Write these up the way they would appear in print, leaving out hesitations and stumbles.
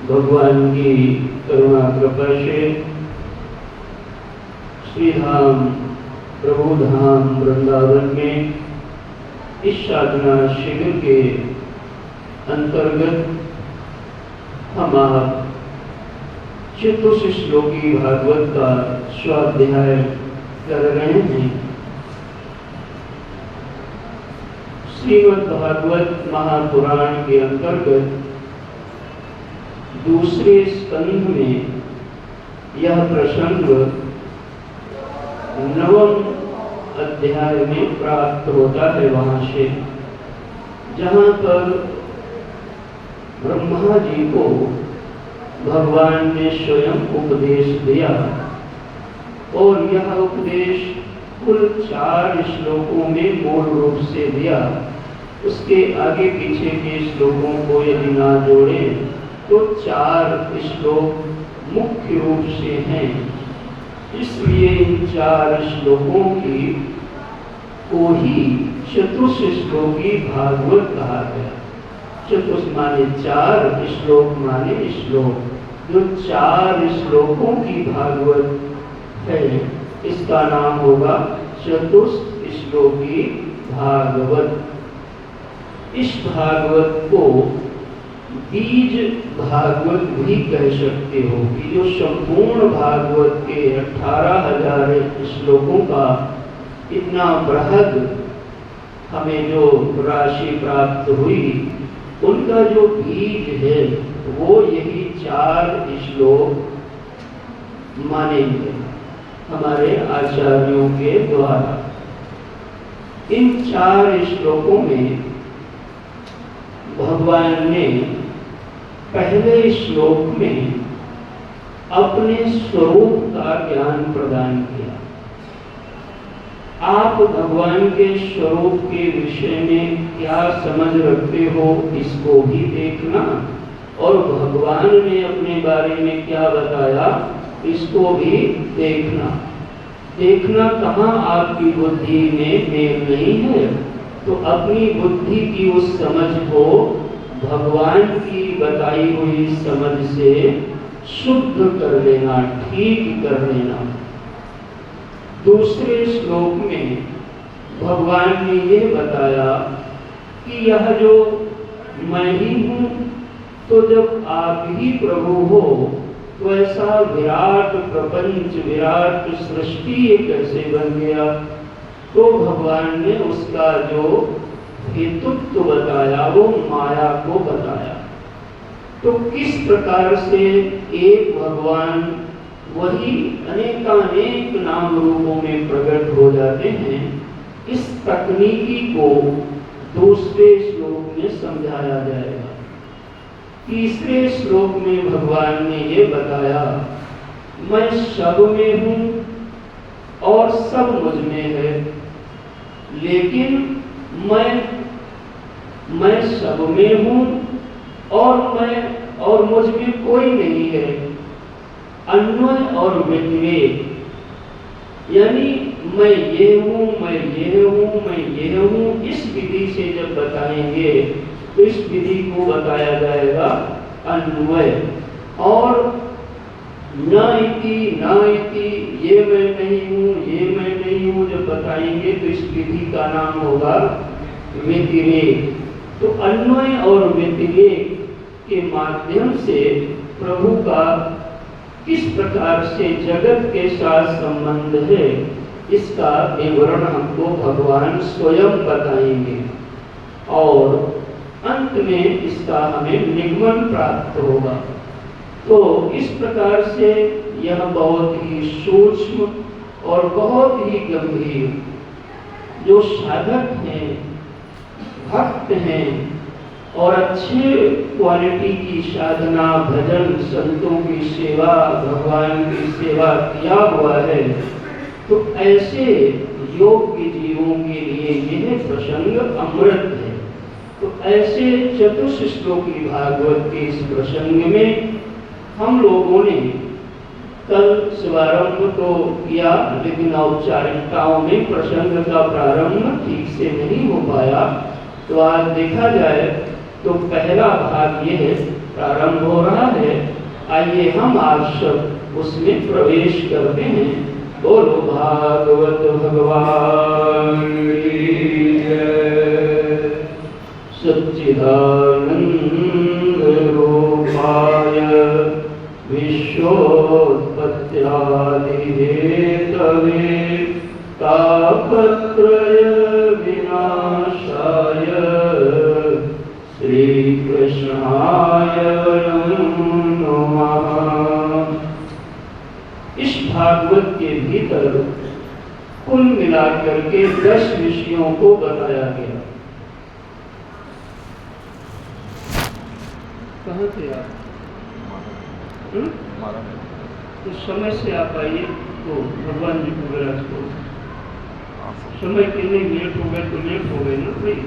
भगवान की करुणा कृपा से श्री धाम प्रभु धाम वृंदावन में इस साधना शिविर के अंतर्गत हम आप चतुश्लोकी भागवत का स्वाध्याय कर रहे हैं। श्रीमद् भागवत महापुराण के अंतर्गत दूसरे स्कंध में यह प्रसंग 9वें अध्याय में प्राप्त होता है, वहां से जहां पर ब्रह्मा जी को भगवान ने स्वयं उपदेश दिया और यह उपदेश कुल 4 श्लोकों में मूल रूप से दिया। उसके आगे पीछे के श्लोकों को यदि ना जोड़े तो 4 श्लोक मुख्य रूप से हैं। इसलिए इन 4 श्लोकों की को ही चतुश्लोकी भागवत कहा गया। चतुष माने 4, श्लोक माने श्लोक। जो 4 श्लोकों की भागवत है, इसका नाम होगा चतुर्थ श्लोकी भागवत। इस भागवत को बीज भागवत भी कह सकते हो कि जो संपूर्ण भागवत के 18,000 श्लोकों का इतना बृहद हमें जो राशि प्राप्त हुई, उनका जो बीज है वो यही 4 श्लोक मानेंगे हमारे आचार्यों के द्वारा। इन 4 श्लोकों में भगवान ने पहले श्लोक में अपने स्वरूप का ज्ञान प्रदान किया। आप भगवान के स्वरूप के विषय में क्या समझ रखते हो, इसको भी देखना, और भगवान ने अपने बारे में क्या बताया, इसको भी देखना। देखना कहाँ आपकी बुद्धि में मेल नहीं है, तो अपनी बुद्धि की उस समझ को भगवान की बताई हुई समझ से शुद्ध कर लेना, ठीक कर लेना। दूसरे श्लोक में भगवान ने ये बताया कि यह जो मैं ही हूँ, तो जब आप ही प्रभु हो तो ऐसा विराट प्रपंच, विराट सृष्टि ये कैसे बन गया। तो भगवान ने उसका जो हेतुत्व बताया वो माया को बताया। तो किस प्रकार से एक भगवान वही अनेकानेक नाम रूपों में प्रकट हो जाते हैं, इस तकनीकी को दूसरे श्लोक में समझाया जाएगा। तीसरे श्लोक में भगवान ने ये बताया, मैं सब में हूँ और सब मुझ में है, लेकिन मैं सब में हूँ और मुझ में कोई नहीं है। अन्वय और व्यतिरेक, यानी मैं ये हूँ, मैं ये हूँ, मैं ये हूँ, इस विधि से जब बताएंगे तो इस विधि को बताया जाएगा अन्वय। और न इति ये मैं नहीं हूँ, ये मैं नहीं हूँ जब बताएंगे तो इस विधि का नाम होगा व्यतिरेक। तो अन्वय और व्यतिरेक के माध्यम से प्रभु का किस प्रकार से जगत के साथ संबंध है, इसका विवरण हमको भगवान स्वयं बताएंगे और अंत में इसका हमें निगमन प्राप्त होगा। तो इस प्रकार से यह बहुत ही सूक्ष्म और बहुत ही गंभीर, जो साधक हैं, भक्त हैं और अच्छे क्वालिटी की साधना, भजन, संतों की सेवा, भगवान की सेवा किया हुआ है, तो ऐसे योग्य जीवों के लिए यह प्रसंग अमृत है। तो ऐसे चतुर्थ श्लोकी भागवत के इस प्रसंग में हम लोगों ने कल शुभारंभ तो किया, लेकिन औपचारिकताओं में प्रसंग का प्रारंभ ठीक से नहीं हो पाया। तो आज देखा जाए तो पहला भाग यह प्रारंभ हो रहा है। आइए हम आज सब उसमें प्रवेश करते हैं। बोलो भागवत भगवान की जय। सच्चिदानंद रूपाय विश्वोत्पत्त्यादि हेतवे तापत्रय विनाशाय श्री कृष्णाय नमः। इस भागवत के भीतर कुल मिलाकर के 10 विषयों को बताया गया। कहाँ थे आप? तो समय से आप आइए तो भगवान जी को विराज करो। समय के लिए लेट हो गए तो लेट हो गए ना भाई,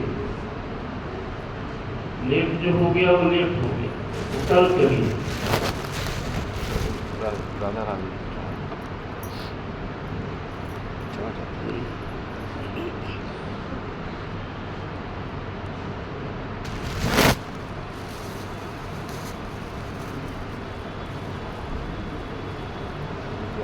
लेट जो हो गया वो लेट हो गया, तो कल करिए। राधा रानी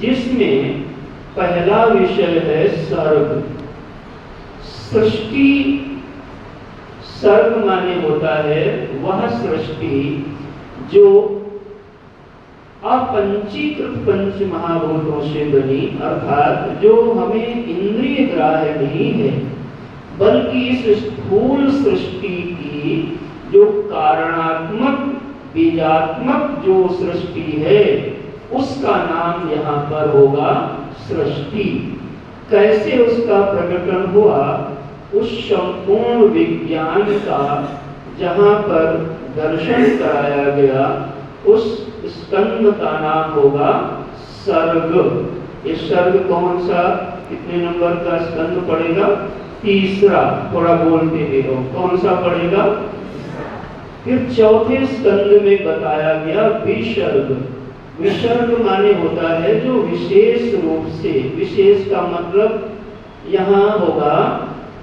जिसमें पहला विषय है सर्ग। सृष्टि, सर्ग माने होता है वह सृष्टि जो अपंचीकृत पंच महाभूतों से बनी, अर्थात जो हमें इंद्रिय ग्राह्य नहीं है, बल्कि इस स्थूल सृष्टि की जो कारणात्मक बीजात्मक जो सृष्टि है उसका नाम यहाँ पर होगा सृष्टि। कैसे उसका प्रकटन हुआ, उस संपूर्ण विज्ञान का जहाँ पर दर्शन कराया गया उस स्कंद का नाम होगा सर्ग। ये सर्ग कौन सा, कितने नंबर का स्कंद पड़ेगा? तीसरा। थोड़ा बोलते रहो, कौन सा पड़ेगा? फिर चौथे स्कंद में बताया गया विसर्ग। विसर्ग माने होता है जो विशेष रूप से, विशेष का मतलब यहाँ होगा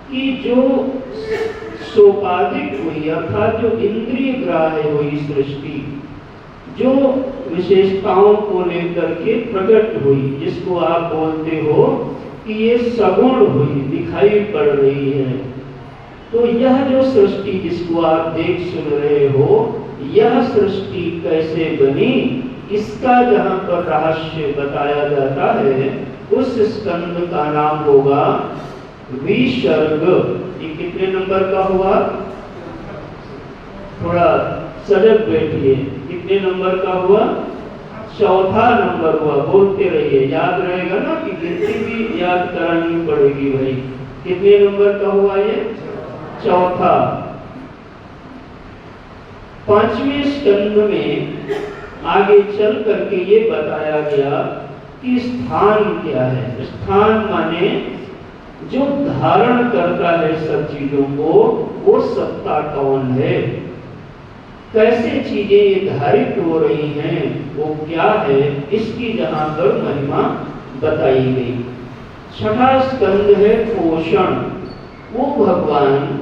कि जो सोपाधिक हुई, अर्थात जो इंद्रिय ग्राह्य हुई सृष्टि, जो विशेषताओं को लेकर के प्रकट हुई, जिसको आप बोलते हो कि ये सगुण हुई, दिखाई पड़ रही है। तो यह जो सृष्टि जिसको आप देख सुन रहे हो, यह सृष्टि कैसे बनी, इसका जहाँ पर रहस्य बताया जाता है उस स्कंद का नाम होगा विसर्ग। ये कितने नंबर का हुआ? थोड़ा सजग बैठिए। कितने नंबर का हुआ? चौथा नंबर हुआ। बोलते रहिए, याद रहेगा ना कि गिनती भी याद करानी पड़ेगी भाई। कितने नंबर का हुआ ये? चौथा। पांचवें स्कंद में आगे चल करके ये बताया गया कि स्थान क्या है। स्थान माने जो धारण करता है सब चीजों को, वो सत्ता कौन है, कैसे चीजें ये धारित हो रही हैं, वो क्या है, इसकी जहां पर महिमा बताई गई। छठा स्कंद है पोषण। वो भगवान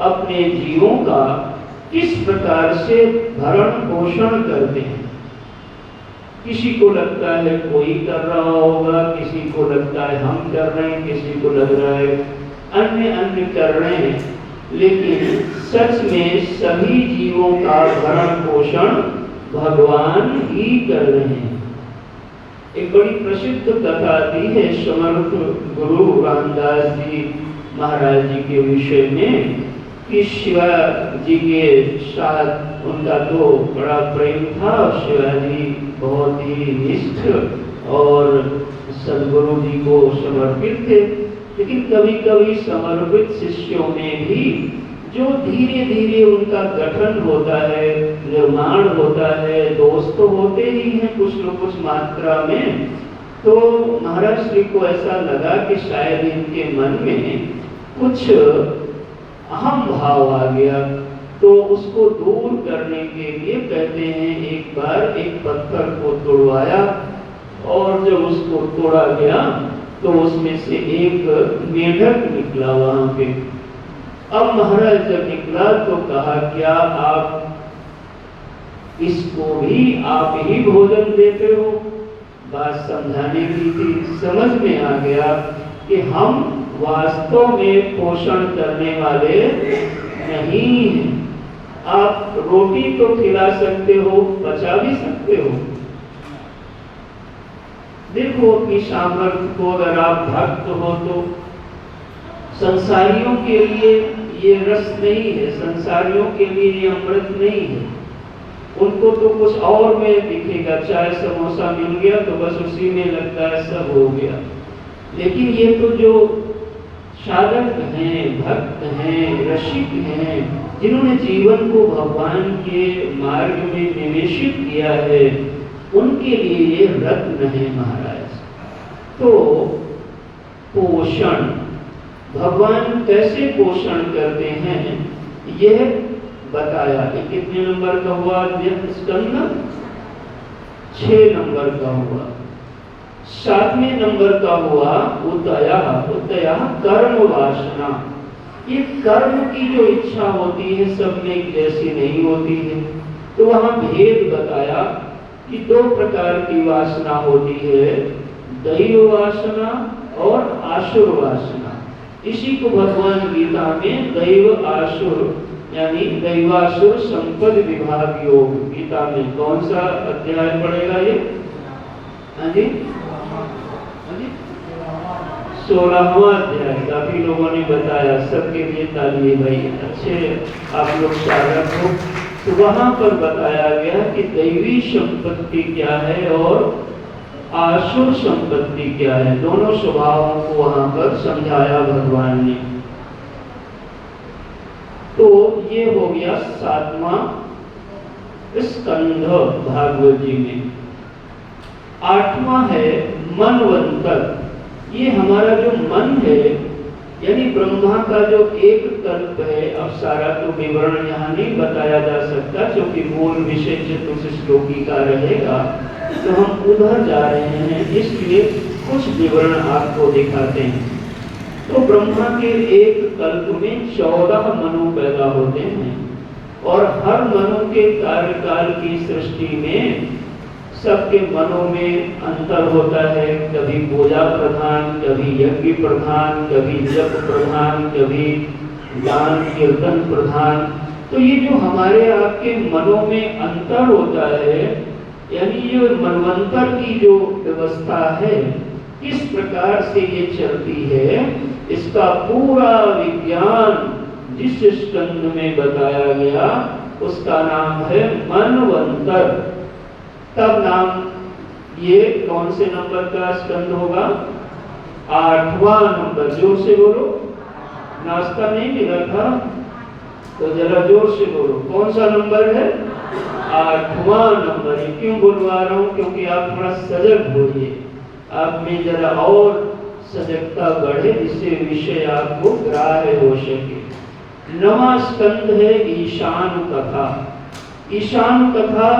अपने जीवों का किस प्रकार से भरण पोषण करते हैं। किसी को लगता है कोई कर रहा होगा, किसी को लगता है हम कर रहे हैं, किसी को लग रहा है अन्य अन्य कर रहे हैं, लेकिन सच में सभी जीवों का भरण पोषण भगवान ही कर रहे हैं। एक बड़ी प्रसिद्ध कथा आती है समर्थ गुरु रामदास जी महाराज जी के विषय में कि शिवा जी के साथ उनका तो बड़ा प्रेम था। शिवाजी बहुत ही निष्ठ और सदगुरु जी को समर्पित थे, लेकिन कभी कभी समर्पित शिष्यों में भी जो धीरे धीरे उनका गठन होता है, निर्माण होता है, दोस्त तो होते ही हैं कुछ न कुछ मात्रा में। तो महाराज श्री को ऐसा लगा कि शायद इनके मन में कुछ अहम भाव आ गया, तो उसको दूर करने के लिए कहते हैं एक बार एक पत्थर को तोड़वाया, और जब उसको तोड़ा गया तो उसमें से एक मेढक निकला वहां पे। अब महाराज जब निकला तो कहा क्या आप इसको भी आप ही भोजन देते हो? बात समझाने की थी। समझ में आ गया कि हम वास्तव में पोषण करने वाले नहीं हैं। आप रोटी तो खिला सकते हो, बचा भी सकते हो। देखो अपनी सामर्थ्य को, अगर आप भक्त हो तो संसारियों के लिए ये रस नहीं है, संसारियों के लिए ये अमृत नहीं है। उनको तो कुछ और में दिखेगा, चाय समोसा मिल गया तो बस उसी में लगता है सब हो गया। लेकिन ये तो जो साधक हैं, भक्त हैं, रसिक हैं, जिन्होंने जीवन को भगवान के मार्ग में निवेशित किया है, उनके लिए ये रत्न है महाराज। तो पोषण, भगवान कैसे पोषण करते हैं यह बताया। कितने नंबर का हुआ स्कंद? 6 नंबर का हुआ। 7वें नंबर का हुआ उदया। उदया कर्म वासना। ये कर्म की जो इच्छा होती है सब में जैसी नहीं होती है, तो वहां भेद बताया कि 2 प्रकार की वासना होती है। दैव वासना और आसुर वासना। इसी को भगवान गीता में दैव आसुर यानी दैवासुर संपद विभाग योग, गीता में कौन सा अध्याय पड़ेगा ये? हाँ जी, 16वां अध्याय। काफी लोगों ने बताया, सबके लिए ताली भाई, अच्छे आप लोग स्वागत हो। तो वहां पर बताया गया कि दैवी संपत्ति क्या है और आसुर संपत्ति क्या है, दोनों स्वभावों को वहां पर समझाया भगवान ने। तो ये हो गया 7वां स्कंध भागवत जी में। 8वां है मनवंतर। ये हमारा जो मन है, यानी ब्रह्मा का जो एक कल्प है। अब सारा तो विवरण यहाँ नहीं बताया जा सकता, क्योंकि मूल विषय चतुश्लोकी का रहेगा, तो हम उधर जा रहे हैं, इसलिए कुछ विवरण आपको दिखाते हैं। तो ब्रह्मा के एक कल्प में 14 मनु पैदा होते हैं, और हर मनु के कार्यकाल की सृष्टि में सबके मनों में अंतर होता है। कभी पूजा प्रधान, कभी यज्ञ प्रधान, कभी जप प्रधान, कभी गान कीर्तन प्रधान। तो ये जो हमारे आपके मनों में अंतर होता है, यानी ये मनवंतर की जो व्यवस्था है, किस प्रकार से ये चलती है, इसका पूरा विज्ञान जिस स्कंध में बताया गया उसका नाम है मनवंतर। तब नाम ये कौन से नंबर का स्कंध होगा? 8वां नंबर। जोर से बोलो, नाश्ता नहीं मिला था तो जरा जोर से बोलो, कौन सा नंबर है? 8वां नंबर। ये क्यों बुलवा रहा हूँ? क्योंकि आप थोड़ा सजग होइए, आप में जरा और सजगता बढ़े, जिससे विषय आपको ग्राह्य हो सके। 9वां स्कंध है ईशान कथा। ईशान कथा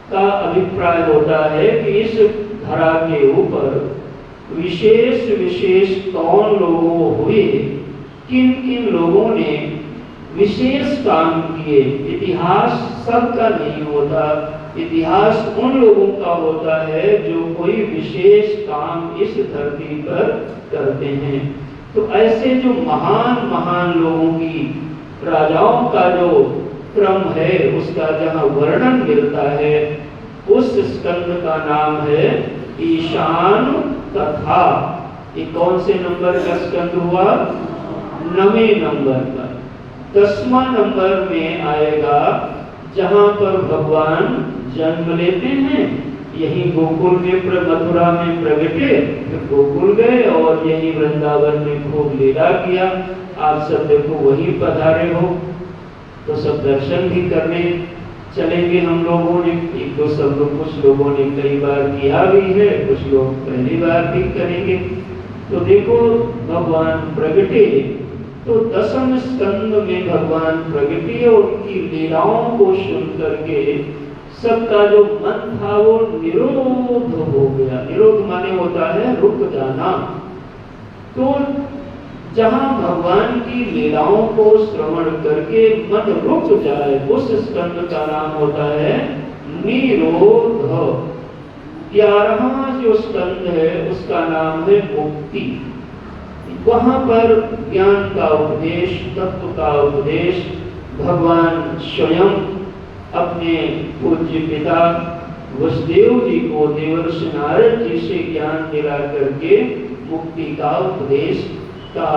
का अभिप्राय होता है कि इस धरा के ऊपर विशेष विशेष कौन लोग हुए, किन किन लोगों ने विशेष काम किए। इतिहास सबका नहीं होता, इतिहास उन लोगों का होता है जो कोई विशेष काम इस धरती पर करते हैं। तो ऐसे जो महान महान लोगों की, राजाओं का जो क्रम है, उसका जहाँ वर्णन मिलता है, उस स्कंद का नाम है ईशान कथा। ये कौन से नंबर का स्कंद हुआ? 9वें नंबर का। 10वां नंबर में आएगा जहाँ पर भगवान जन्म लेते हैं। यही गोकुल में, मथुरा में प्रगटे, फिर गोकुल गए और यही वृंदावन में खूब लीला किया। आप सब देखो वही पधारे हो, तो सब दर्शन भी करने चलेंगे हम लोगों ने। एक दो सब लोग, कुछ लोगों ने कई बार किया भी है, कुछ लोग पहली बार भी करेंगे। तो देखो भगवान प्रगटे, तो 10वें स्कंद में भगवान प्रगटे और उनकी लीलाओं को सुन करके सबका जो मन था वो निरोध हो गया। निरोध माने होता है रुक जाना। तो जहां भगवान की लीलाओं को श्रवण करके मन रुक जाए, उस स्कंद का नाम होता है निरोध। 11वां जो स्कंद है उसका नाम है मुक्ति। वहां पर ज्ञान का उपदेश, तत्व का उपदेश भगवान स्वयं अपने पूज्य पिता वसुदेव जी को देवर्षि नारद जी से ज्ञान दिला करके मुक्ति का उपदेश का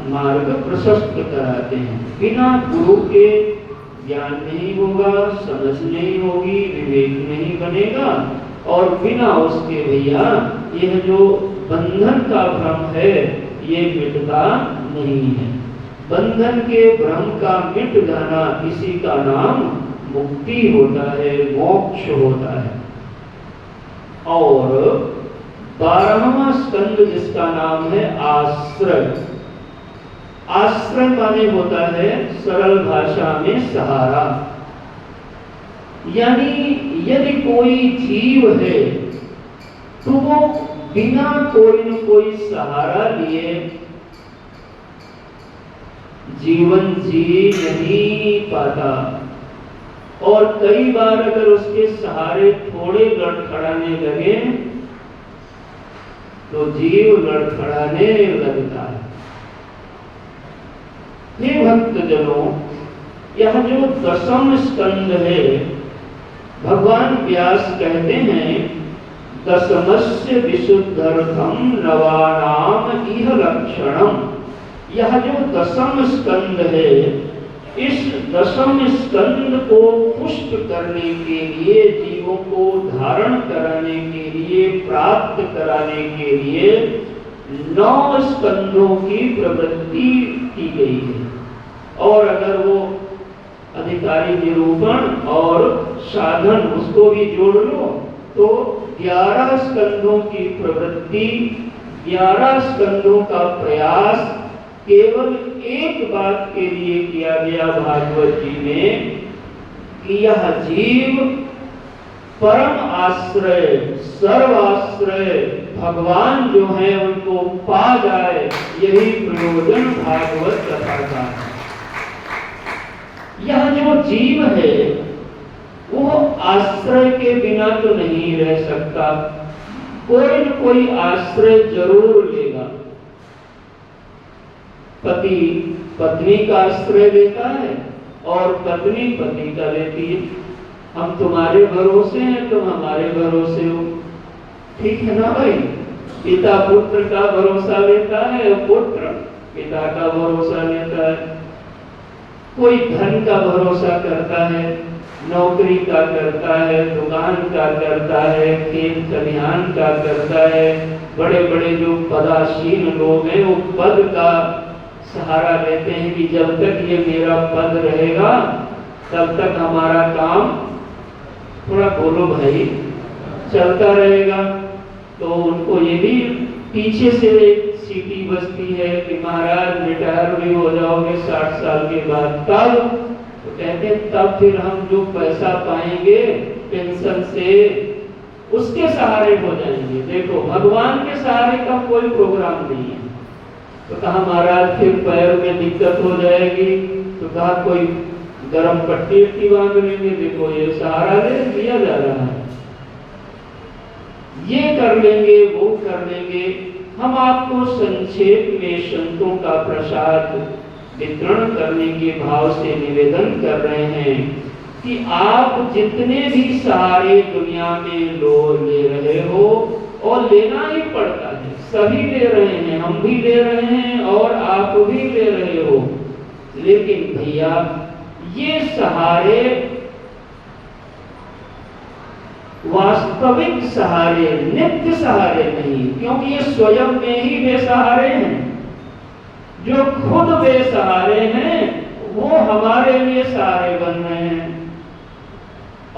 मार्ग प्रशस्त कराते हैं। बिना गुरु के ज्ञान नहीं होगा, समझ नहीं होगी, विवेक नहीं बनेगा, और बिना उसके भैया यह जो बंधन का भ्रम है ये मिटता नहीं है। बंधन के भ्रम का मिट जाना, इसी का नाम मुक्ति होता है, मोक्ष होता है। और 12वां स्कंद जिसका नाम है आश्रय। आश्रय माने होता है सरल भाषा में सहारा। यानी यदि कोई जीव है तो वो बिना कोई न कोई सहारा लिए जीवन जी नहीं पाता। और कई बार अगर उसके सहारे थोड़े लड़खड़ाने लगे तो जीव लड़खड़ाने लगता है। हे भक्तजनों, यह जो दशम स्कंद है, भगवान व्यास कहते हैं दशमस्य विशुद्धर्थम नवानाम इह लक्षणम। यह जो दशम स्कंद है, इस दशम स्कंद को पुष्ट करने के लिए, जीवों को धारण कराने के लिए, प्राप्त कराने के लिए 9 स्कंदों की प्रवृत्ति की गई है। और अगर वो अधिकारी निरूपण और साधन उसको भी जोड़ लो तो 11 स्कंदों की प्रवृत्ति, 11 स्कंदों का प्रयास केवल एक बात के लिए किया गया भागवत जी में कि यह जीव परम आश्रय, सर्वाश्रय भगवान जो है उनको पा जाए, यही प्रयोजन भागवत कथा का है। यह जो जीव है वो आश्रय के बिना तो नहीं रह सकता, कोई न कोई आश्रय जरूर लेगा। पति पत्नी का आश्रय लेता है और पत्नी पति का लेती है। हम तुम्हारे भरोसे हैं, तुम हमारे भरोसे हो, ठीक है ना भाई। पिता पुत्र का भरोसा लेता है और पुत्र पिता का भरोसा लेता है। कोई धन का भरोसा करता है, नौकरी का करता है, दुकान का करता है, खेत खलिहान का करता है। बड़े बड़े जो पदासीन लोग हैं वो पद का सहारा लेते हैं कि जब तक ये मेरा पद रहेगा तब तक हमारा काम, थोड़ा बोलो भाई, चलता रहेगा। तो उनको ये भी पीछे से सीटी बजती है कि महाराज रिटायर भी हो जाओगे 60 साल के बाद, तब तो कहते हैं तब फिर हम जो पैसा पाएंगे पेंशन से उसके सहारे हो जाएंगे। देखो भगवान के सहारे का कोई प्रोग्राम नहीं है। तो कहा महाराज फिर पैर में दिक्कत हो जाएगी, तो कहा कोई गरम पट्टी बांध लेंगे। देखो ये सहारा ले लिया जा रहा है, ये कर लेंगे वो कर लेंगे। हम आपको संक्षेप में संतों का प्रसाद वितरण करने के भाव से निवेदन कर रहे हैं कि आप जितने भी सहारे दुनिया में ले रहे हो, और लेना ही पड़ता है, सभी ले रहे हैं, हम भी ले रहे हैं और आप भी ले रहे हो। लेकिन भैया ये सहारे वास्तविक सहारे, नित्य सहारे नहीं, क्योंकि ये स्वयं में ही बेसहारे हैं। जो खुद बेसहारे हैं वो हमारे लिए सहारे बन रहे हैं।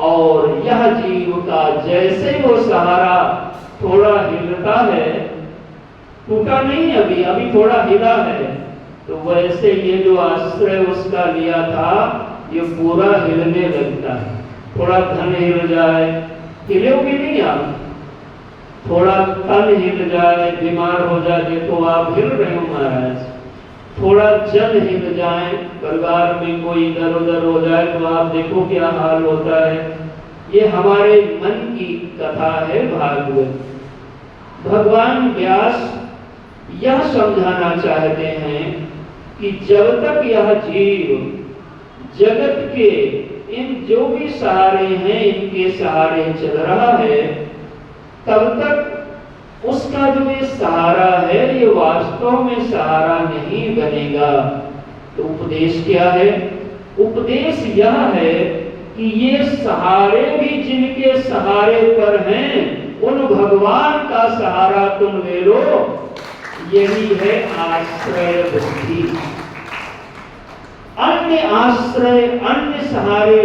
और यह जीव का जैसे वो सहारा थोड़ा हिलता है, टूटा नहीं अभी, अभी थोड़ा हिला है, तो वैसे ये जो आश्रय उसका लिया था ये पूरा हिलने लगता है। थोड़ा धन हिल जाए, हिलोगे नहीं आप, थोड़ा तन हिल जाए, बीमार हो जाए, देखो आप हिल रहे हो महाराज, थोड़ा जन हिल जाए, परिवार में कोई इधर उधर हो जाए तो आप देखो क्या हाल होता है। ये हमारे मन की कथा है भागवत। भगवान व्यास यह समझाना चाहते हैं कि जब तक यह जीव जगत के इन जो भी सहारे हैं इनके सहारे चल रहा है, तब तक उसका जो ये सहारा है ये वास्तव में सहारा नहीं बनेगा। तो उपदेश क्या है? उपदेश यह है कि ये सहारे भी जिनके सहारे पर हैं उन भगवान का सहारा तुम ले लो, यही है आश्रय बुद्धि। अन्य आश्रय, अन्य सहारे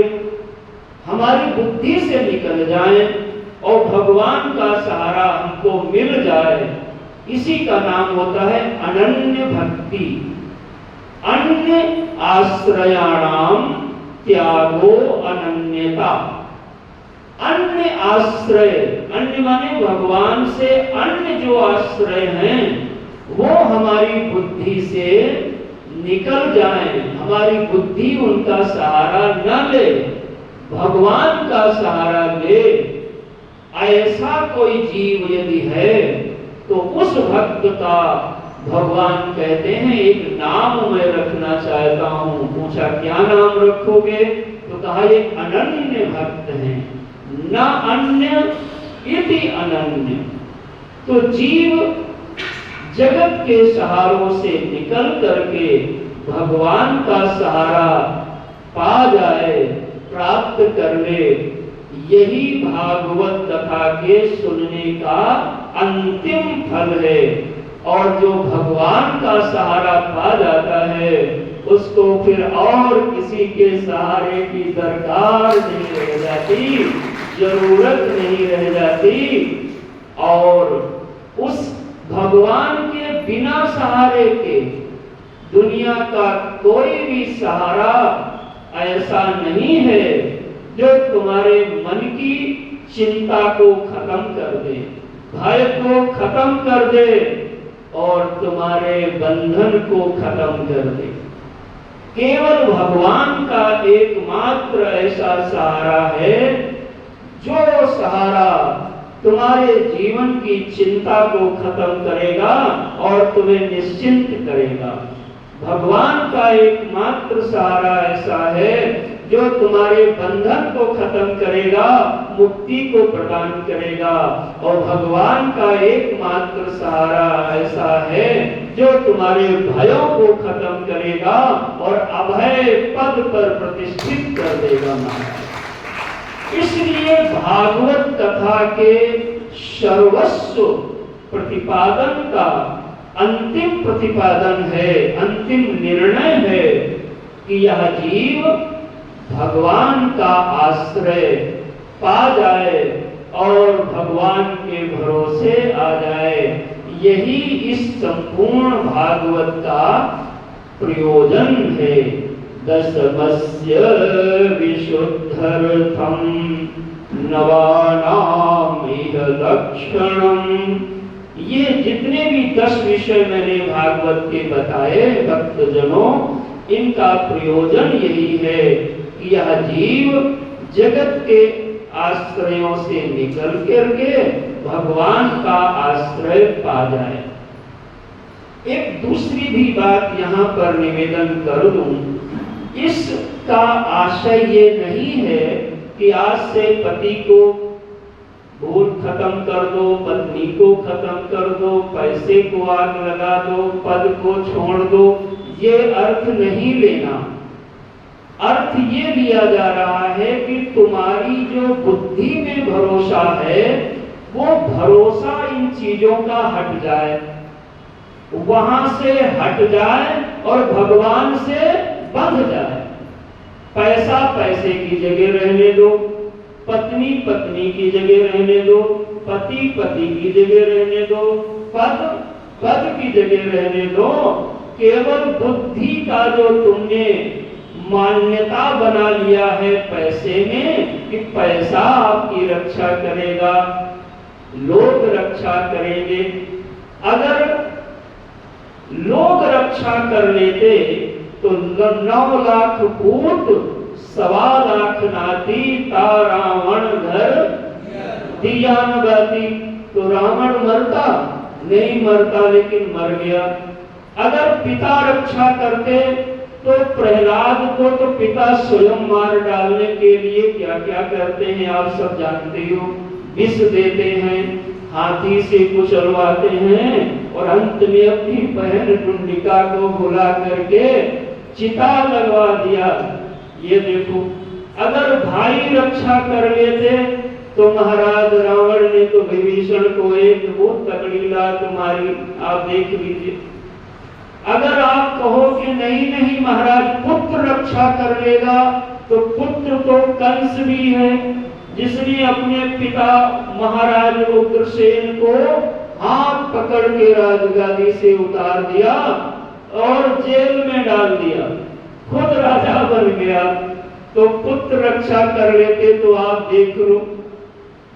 हमारी बुद्धि से निकल जाएं और भगवान का सहारा हमको मिल जाए, इसी का नाम होता है अनन्य भक्ति। अन्य आश्रयाणाम त्यागो अनन्यता। अन्य आश्रय, अन्य माने भगवान से अन्य जो आश्रय हैं वो हमारी बुद्धि से निकल जाएं, हमारी बुद्धि उनका सहारा न ले, भगवान का सहारा ले। ऐसा कोई जीव यदि है तो उस भक्त का भगवान कहते हैं एक नाम मैं रखना चाहता हूं। पूछा क्या नाम रखोगे? तो कहा ये अनन्य भक्त हैं, न अन्य इति अनन्य। तो जीव जगत के सहारों से निकल करके भगवान का सहारा पा जाए, प्राप्त कर ले, यही भागवत कथा के सुनने का अंतिम फल है। और जो भगवान का सहारा पा जाता है उसको फिर और किसी के सहारे की दरकार नहीं रह जाती, जरूरत नहीं रह जाती। और उस भगवान के बिना सहारे के दुनिया का कोई भी सहारा ऐसा नहीं है जो तुम्हारे मन की चिंता को खत्म कर दे, भय को खत्म कर दे और तुम्हारे बंधन को खत्म कर दे। केवल भगवान का एकमात्र ऐसा सहारा है जो सहारा तुम्हारे जीवन की चिंता को खत्म करेगा और तुम्हें निश्चिंत करेगा। भगवान का एकमात्र सहारा ऐसा है जो तुम्हारे बंधन को खत्म करेगा, मुक्ति को प्रदान करेगा। और भगवान का एकमात्र सहारा ऐसा है जो तुम्हारे भयों को खत्म करेगा और अभय पद पर प्रतिष्ठित कर देगा महाराज। इसलिए भागवत कथा के सर्वस्व प्रतिपादन का अंतिम प्रतिपादन है, अंतिम निर्णय है कि यह जीव भगवान का आश्रय पा जाए और भगवान के भरोसे आ जाए। यही इस संपूर्ण भागवत का प्रयोजन है। दशमस्य विशुद्धर्थम नवानाम इह लक्षणम। ये जितने भी 10 विषय मैंने भागवत के बताए भक्तजनों, इनका प्रयोजन यही है कि यह जीव जगत के आश्रयों से निकल करके भगवान का आश्रय पा जाए। एक दूसरी भी बात यहाँ पर निवेदन कर दूं, इसका आशय ये नहीं है कि आज से पति को भूल खत्म कर दो, पत्नी को खत्म कर दो, पैसे को आग लगा दो, पद को छोड़ दो, ये अर्थ नहीं लेना। अर्थ ये लिया जा रहा है कि तुम्हारी जो बुद्धि में भरोसा है वो भरोसा इन चीजों का हट जाए, वहां से हट जाए और भगवान से बंध जाए। पैसा पैसे की जगह रहने दो, पत्नी पत्नी की जगह रहने दो, पति पति की जगह रहने दो, पद पद की जगह रहने दो। केवल बुद्धि का जो तुमने मान्यता बना लिया है पैसे में कि पैसा आपकी रक्षा करेगा, लोग रक्षा करेंगे। अगर लोग रक्षा कर लेते तो 9 लाख पूत 1.25 लाख नाती ता रावण घर दिया न बाती। तो रावण मरता नहीं, मरता लेकिन मर गया। अगर पिता रक्षा करते तो प्रहलाद को तो पिता स्वयं मार डालने के लिए क्या क्या करते हैं आप सब जानते हो। विष देते हैं, हाथी से कुचलवाते हैं और अंत में अपनी बहन टुंडिका को बुला करके चिता लगवा दिया। ये देखो, अगर भाई रक्षा कर लेते तो महाराज रावण ने तो विभीषण को एक बहुत तगड़ी लात मारी, आप देख लीजिए। अगर आप कहो कि नहीं नहीं महाराज पुत्र रक्षा कर लेगा, तो पुत्र तो कंस भी है जिसने अपने पिता महाराज उग्रसेन को हाथ पकड़ के राजगादी से उतार दिया और जेल में डाल दिया, खुद राजा बन गया। तो पुत्र रक्षा कर लेते तो आप देख लो।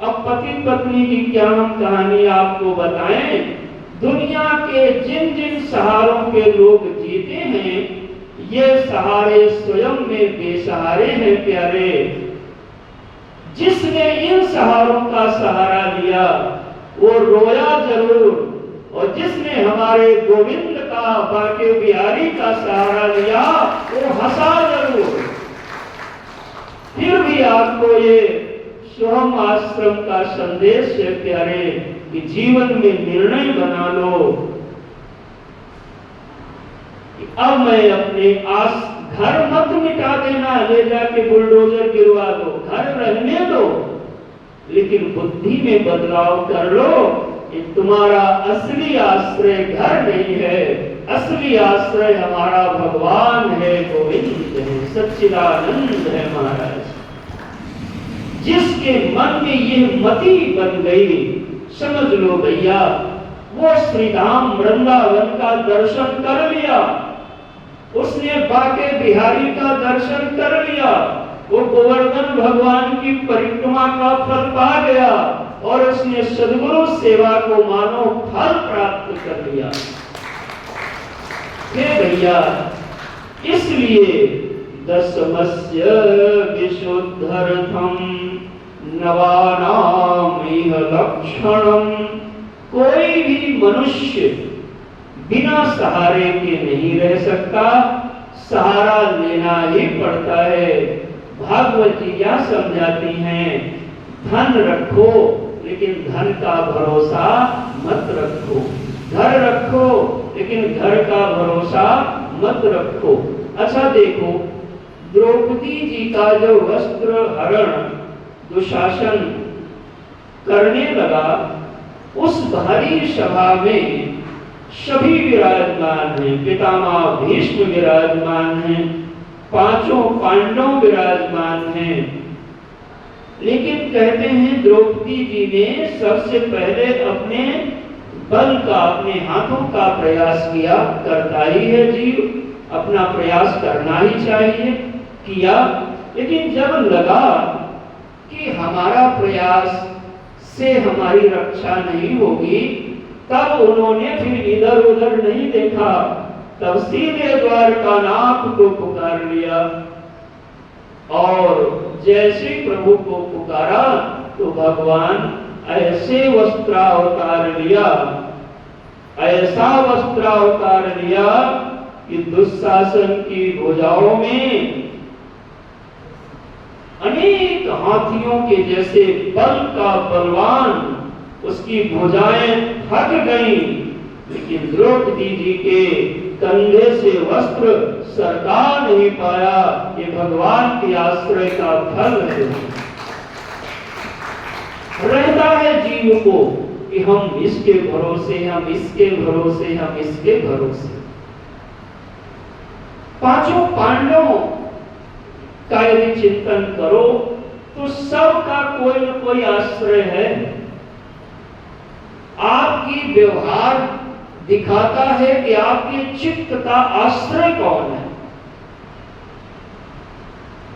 अब पति पत्नी की क्या हम कहानी आपको बताएं। दुनिया के जिन जिन सहारों के लोग जीते हैं, ये सहारे स्वयं में बेसहारे हैं प्यारे। जिसने इन सहारों का सहारा लिया वो रोया जरूर और जिसने हमारे गोविंद का, बाके बिहारी का सहारा लिया वो हंसा जरूर। फिर भी आपको ये सोहम आश्रम का संदेश है प्यारे कि जीवन में निर्णय बना लो कि अब मैं अपने घर मत मिटा देना, ले जाके बुलडोजर गिरवा दो, घर रहने दो, लेकिन बुद्धि में बदलाव कर लो। ये तुम्हारा असली आश्रय घर नहीं है, असली आश्रय हमारा भगवान है, गोविंद है, सच्चिदानंद है महाराज। जिसके मन में ये मति बन गई, समझ लो भैया वो श्री धाम वृंदावन का दर्शन कर लिया, उसने बाके बिहारी का दर्शन कर लिया, वो गोवर्धन भगवान की परिक्रमा का फल पा गया और उसने सद्गुरु सेवा को मानो फल प्राप्त कर लिया। हे भैया, इसलिए दशमस्य विशुद्धर्थम नवानाम इह लक्षणम। कोई भी मनुष्य बिना सहारे के नहीं रह सकता, सहारा लेना ही पड़ता है। भागवत जी क्या समझाती हैं, धन रखो लेकिन धन का भरोसा मत रखो, घर रखो लेकिन घर का भरोसा मत रखो। अच्छा देखो, द्रौपदी जी का जो वस्त्र हरण दुशासन करने लगा, उस भारी सभा में सभी विराजमान हैं, पितामह भीष्म विराजमान हैं, पांचों पांडव विराजमान हैं, लेकिन कहते हैं द्रौपदी जी ने सबसे पहले अपने बल का, अपने हाथों का प्रयास किया। करता ही है जीव, अपना प्रयास करना ही चाहिए, किया। लेकिन जब लगा कि हमारा प्रयास से हमारी रक्षा नहीं होगी, तब उन्होंने फिर इधर उधर नहीं देखा, तब सीधे द्वारकानाथ को पुकार लिया। और जैसे प्रभु को पुकारा तो भगवान ऐसे वस्त्रावतार लिया, ऐसा वस्त्रावतार लिया कि दुशासन की भुजाओं में अनेक हाथियों के जैसे बल का बलवान, उसकी भुजाएं थक गईं, लेकिन द्रौपदी जी के कंधे से वस्त्र सरका नहीं पाया। ये भगवान के आश्रय का फल है। रहता है जीव को कि हम इसके भरोसे, हम इसके भरोसे, हम इसके भरोसे। पांचों पांडवों का यदि चिंतन करो तो सबका कोई न कोई आश्रय है। आपकी व्यवहार दिखाता है कि आपके चित्त का आश्रय कौन है,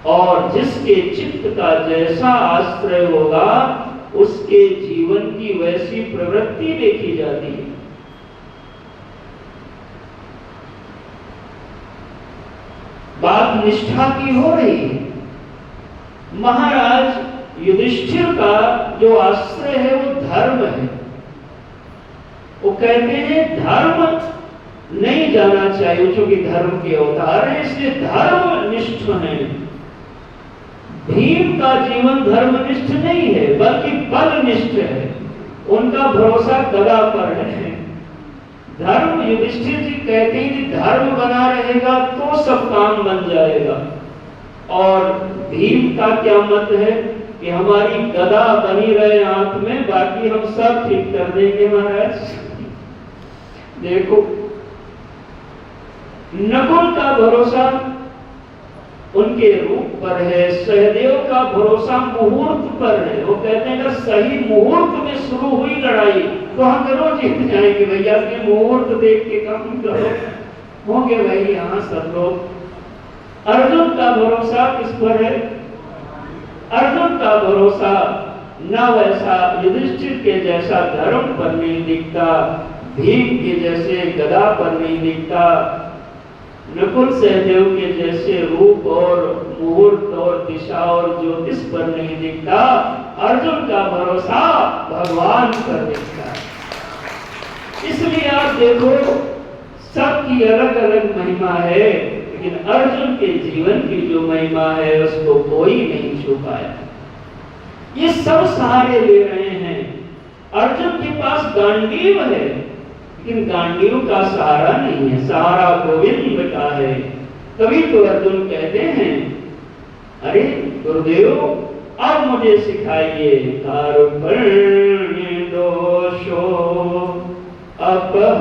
और जिसके चित्त का जैसा आश्रय होगा उसके जीवन की वैसी प्रवृत्ति देखी जाती है। बात निष्ठा की हो रही है। महाराज युधिष्ठिर का जो आश्रय है वो धर्म है। वो कहते हैं धर्म नहीं जाना चाहिए, क्योंकि धर्म के अवतार है, इसलिए धर्म निष्ठ है। भीम का जीवन धर्मनिष्ठ नहीं है बल्कि बलनिष्ठ है, उनका भरोसा गदा पर है। धर्म, युधिष्ठिर जी कहते हैं कि धर्म बना रहेगा तो सब काम बन जाएगा, और भीम का क्या मत है कि हमारी गदा बनी रहे हाथ में, बाकी हम सब ठीक कर देंगे महाराज। देखो, नकुल का भरोसा उनके रूप पर है, सहदेव का भरोसा मुहूर्त पर है। वो कहते हैं अगर सही मुहूर्त में शुरू हुई लड़ाई तो हम जरूर जीत जाएंगे भैया, के मुहूर्त देख के काम करो, होंगे भाई यहाँ सब लोग। अर्जुन का भरोसा किस पर है? अर्जुन का भरोसा न वैसा युधिष्ठिर के जैसा धर्म पर नहीं दिखता, भीम के जैसे गदा पर नहीं दिखता, नकुल सहदेव के जैसे रूप और मुहूर्त और दिशा और ज्योतिष पर नहीं दिखता। अर्जुन का भरोसा भगवान पर दिखता है। इसलिए देखो सबकी अलग अलग महिमा है, लेकिन अर्जुन के जीवन की जो महिमा है उसको कोई नहीं छू पाया। ये सब सहारे ले रहे हैं। अर्जुन के पास गांडीव है, लेकिन गांडीव का सहारा नहीं है, सहारा गोविंद का है। तभी तो अर्जुन कहते हैं, अरे गुरुदेव अब मुझे सिखाइए, कार्पण्य दोषो अपह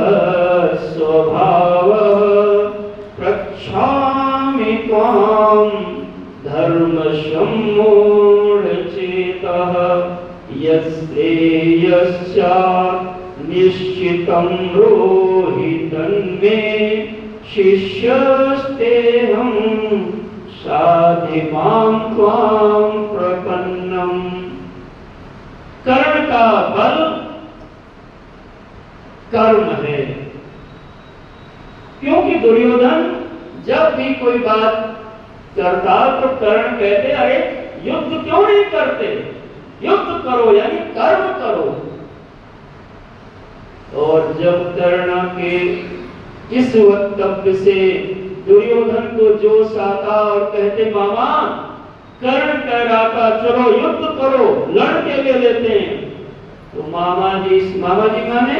स्वभाव प्रक्षामि त्वां धर्म सम्मूढचेतः यस्तेयस्या निश्चितं ब्रूहि तन्मे शिष्यस्तेऽहं साधि मां त्वां प्रपन्नम्। कर्ण का बल कर्म है, क्योंकि दुर्योधन जब भी कोई बात करता तो कर्ण कहते, अरे युद्ध क्यों नहीं करते, युद्ध करो यानी कर्म करो। और जब कर्ण के इस वक्तव्य से दुर्योधन को जोश आता और कहते, मामा कर्ण कह रहा था चलो युद्ध करो, लड़के ले लेते हैं, तो मामा जी माने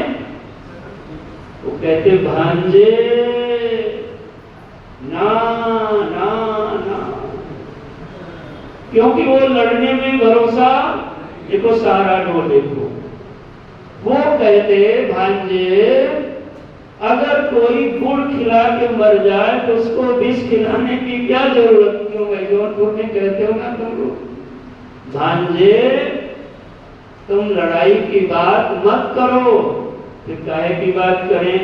वो कहते, भांजे ना ना ना, क्योंकि वो लड़ने में भरोसा, देखो सारा ढो देखो, वो कहते भांजे अगर कोई गुड़ खिला के मर जाए तो उसको विष खिलाने की क्या जरूरत, क्यों भाई जौनपुर में कहते हो ना तुम लोग, भांजे तुम लड़ाई की बात मत करो, फिर काहे की बात करें,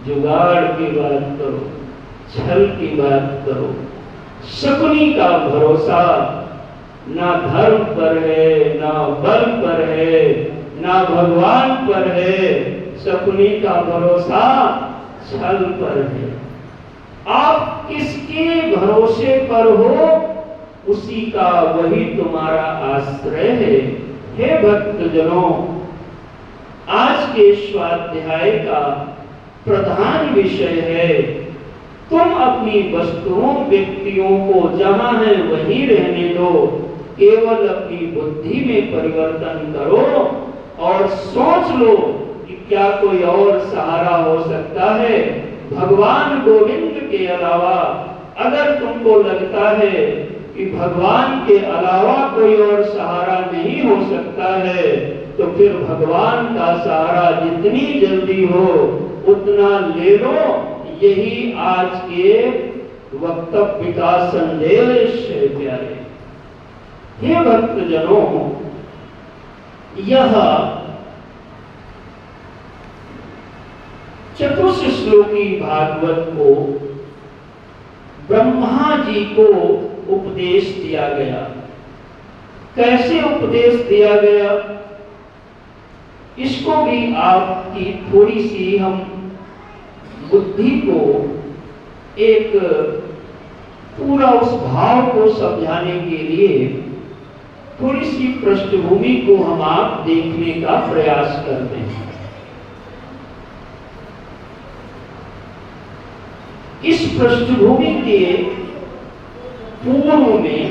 जुगाड़ की बात करो, छल की बात करो। शकुनी का भरोसा ना धर्म पर है, ना बल पर है, ना भगवान पर है, शकुनी का भरोसा छल पर है। आप किसके भरोसे पर हो उसी का वही तुम्हारा आश्रय है। हे भक्तजनों, आज के स्वाध्याय का प्रधान विषय है, तुम अपनी वस्तुओं व्यक्तियों को जहां है वहीं रहने दो, केवल अपनी बुद्धि में परिवर्तन करो और सोच लो कि क्या कोई और सहारा हो सकता है भगवान गोविंद के अलावा। अगर तुमको लगता है कि भगवान के अलावा कोई और सहारा नहीं हो सकता है तो फिर भगवान का सहारा जितनी जल्दी हो उतना ले लो। यही आज के वक्तव्य का संदेश है प्यारे। हे भक्तजनों, यह चतुश्लोकी भागवत को ब्रह्मा जी को उपदेश दिया गया। कैसे उपदेश दिया गया, इसको भी आपकी थोड़ी सी हम बुद्धि को एक पूरा उस भाव को समझाने के लिए थोड़ी सी पृष्ठभूमि को हम आप देखने का प्रयास करते हैं। इस पृष्ठभूमि के पूर्व में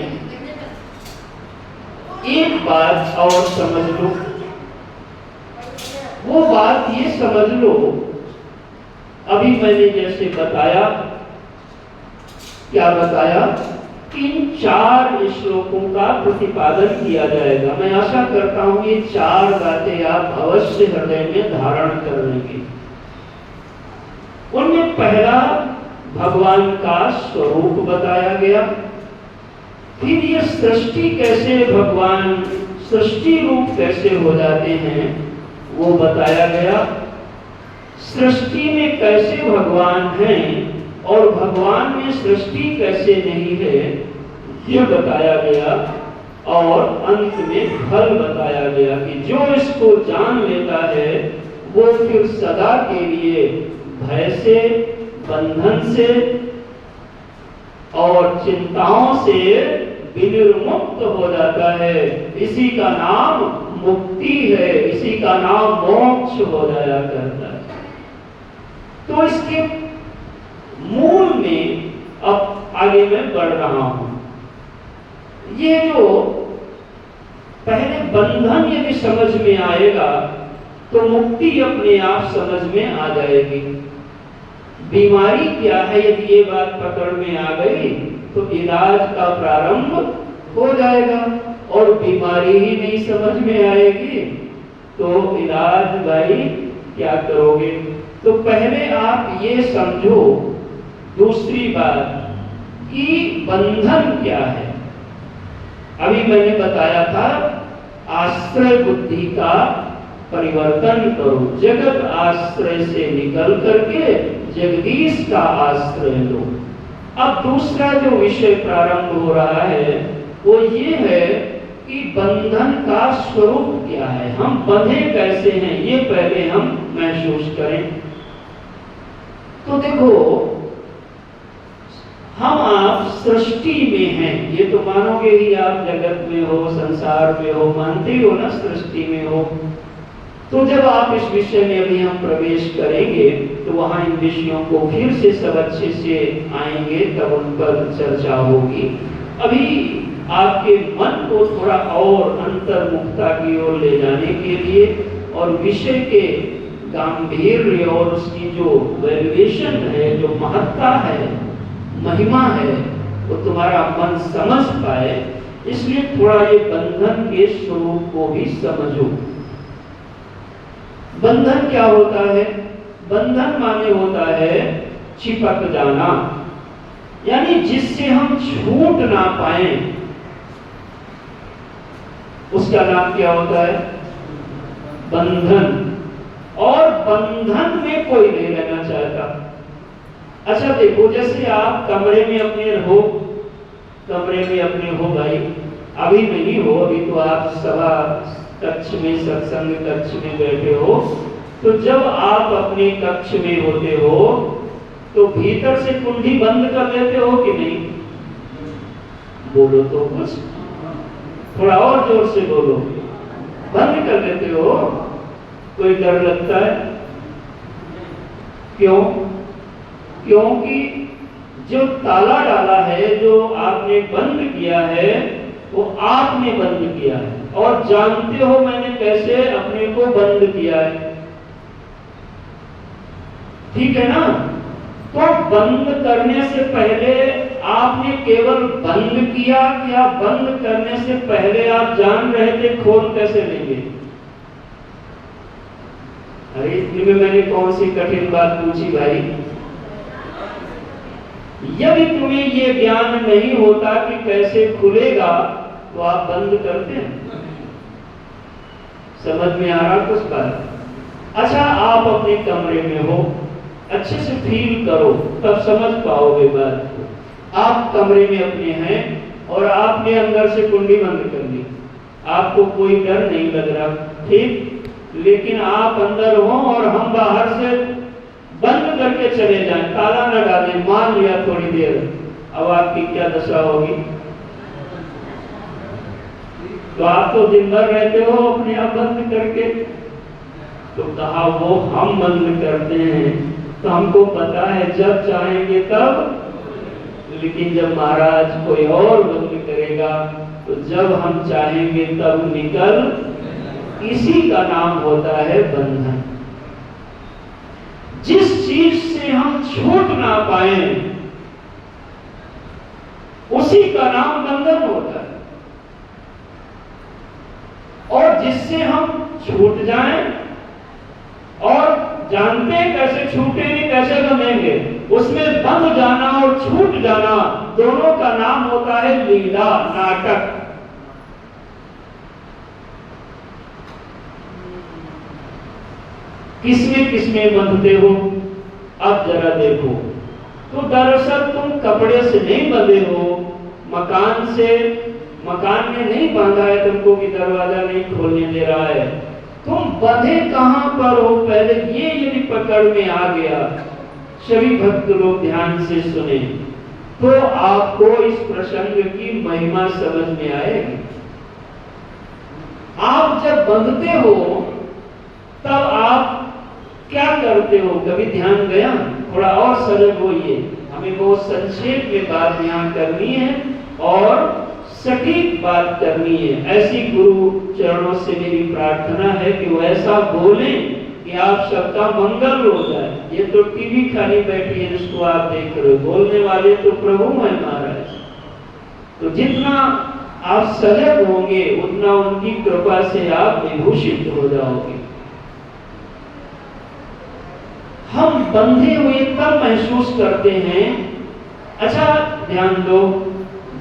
एक बात और समझ लो। वो बात ये समझ लो, अभी मैंने जैसे बताया, क्या बताया, कि इन 4 श्लोकों का प्रतिपादन किया जाएगा। मैं आशा करता हूं ये 4 बातें आप अवश्य हृदय में धारण कर लेंगे। उनमें पहला भगवान का स्वरूप बताया गया, फिर ये सृष्टि कैसे भगवान सृष्टि रूप कैसे हो जाते हैं वो बताया गया, सृष्टि में कैसे भगवान हैं और भगवान में सृष्टि कैसे नहीं है ये बताया गया, और अंत में फल बताया गया कि जो इसको जान लेता है वो फिर सदा के लिए भय से, बंधन से और चिंताओं से विनिर्मुक्त हो जाता है। इसी का नाम मुक्ति है, इसी का नाम मोक्ष हो जाया करता है। तो इसके मूल में अब आगे मैं बढ़ रहा हूं। ये जो पहले बंधन यदि समझ में आएगा तो मुक्ति अपने आप समझ में आ जाएगी। बीमारी क्या है यदि ये बात पकड़ में आ गई तो इलाज का प्रारंभ हो जाएगा, और बीमारी ही नहीं समझ में आएगी तो इलाज भाई क्या करोगे। तो पहले आप ये समझो दूसरी बात कि बंधन क्या है। अभी मैंने बताया था आश्रय बुद्धि का परिवर्तन करो, जगत आश्रय से निकल करके जगदीश का आश्रय लो। अब दूसरा जो विषय प्रारंभ हो रहा है वो ये है कि बंधन का स्वरूप क्या है, हम बंधे कैसे हैं, ये पहले हम महसूस करें। तो देखो, हम आप सृष्टि में हैं, ये तो मानोगे ही, आप जगत में हो, संसार में हो, मानते हो ना सृष्टि में हो। तो जब आप इस विषय में अभी हम प्रवेश करेंगे तो वहां इन विषयों को फिर से सब अच्छे से आएंगे, तब उन पर चर्चा होगी। अभी आपके मन को थोड़ा और अंतर्मुखता की ओर ले जाने के लिए और विषय के गांधीर्य और उसकी जो वैल्यूएशन है, जो महत्ता है, महिमा है, वो तुम्हारा मन समझ पाए, इसलिए थोड़ा ये बंधन के स्वरूप को भी समझो। बंधन क्या होता है? बंधन माने होता है चिपक जाना, यानी जिससे हम छूट ना पाए, उसका नाम क्या होता है? बंधन। और बंधन में कोई नहीं रहना चाहता। अच्छा देखो, जैसे आप कमरे में अपने हो, कमरे में अपने हो भाई, अभी नहीं हो, अभी तो आप सभा कक्ष में, सत्संग कक्ष में बैठे हो। तो जब आप अपने कक्ष में होते हो तो भीतर से कुंडी बंद कर लेते हो कि नहीं? बोलो तो कुछ, थोड़ा और जोर से बोलो। बंद कर लेते हो? कोई डर लगता है? क्यों? क्योंकि जो ताला डाला है, जो आपने बंद किया है, वो आपने बंद किया है, और जानते हो मैंने कैसे अपने को बंद किया है। ठीक है ना? तो बंद करने से पहले आपने केवल बंद किया, या बंद करने से पहले आप जान रहे थे खोल कैसे लेंगे? अरे इतने में मैंने कौन सी कठिन बात पूछी भाई? यदि तुम्हें ये ज्ञान नहीं होता कि कैसे खुलेगा तो आप बंद करते हैं। समझ में आ रहा कुछ बात? अच्छा, आप अपने कमरे में हो, अच्छे से फील करो, तब समझ पाओगे बात। आप कमरे में अपने हैं और आपने अंदर से कुंडी बंद कर दी, आपको कोई डर नहीं लग रहा, ठीक? लेकिन आप अंदर हो और हम बाहर से बंद करके चले जाएं, ताला न डालें, मान लिया थोड़ी देर, अब आपकी क्या दशा होगी? तो आप तो दिन भर रहते हो अपने आप बंद करके। तो कहा वो हम बंद करते हैं तो हमको पता है जब चाहेंगे तब, लेकिन जब महाराज कोई और बंद करेगा तो जब हम चाहेंगे तब निकल, इसी का नाम होता है बंधन। जिस चीज से हम छूट ना पाए उसी का नाम बंधन होता है, और जिससे हम छूट जाएं और जानते हैं कैसे छूटेंगे, कैसे बंधेंगे, उसमें बंध जाना और छूट जाना दोनों का नाम होता है लीला, नाटक। किसमें बंधते हो? अब जरा देखो, तो दरअसल तुम कपड़े से नहीं बंधे हो, मकान से, मकान में नहीं बांधा है तुमको कि दरवाजा नहीं खोलने दे रहा है, तुम बंधे कहां पर हो? पहले ये यदि पकड़ में आ गया, सभी भक्त लोग ध्यान से सुने, तो आपको इस प्रसंग की महिमा समझ में आएगी। आप जब बंधते हो तब आप क्या करते हो, कभी ध्यान गया? थोड़ा और सजग होइए, हमें बहुत संक्षेप में बात यहाँ करनी है और सटीक बात करनी है। ऐसी गुरु चरणों से मेरी प्रार्थना है कि वो ऐसा बोलें कि आप सबका मंगल हो जाए। ये तो टीवी खाली बैठी है जिसको आप देख रहे हो, बोलने वाले तो प्रभु है महाराज। तो जितना आप सजग होंगे उतना उनकी कृपा से आप विभूषित हो जाओगे। हम बंधे हुए तब महसूस करते हैं। अच्छा ध्यान दो,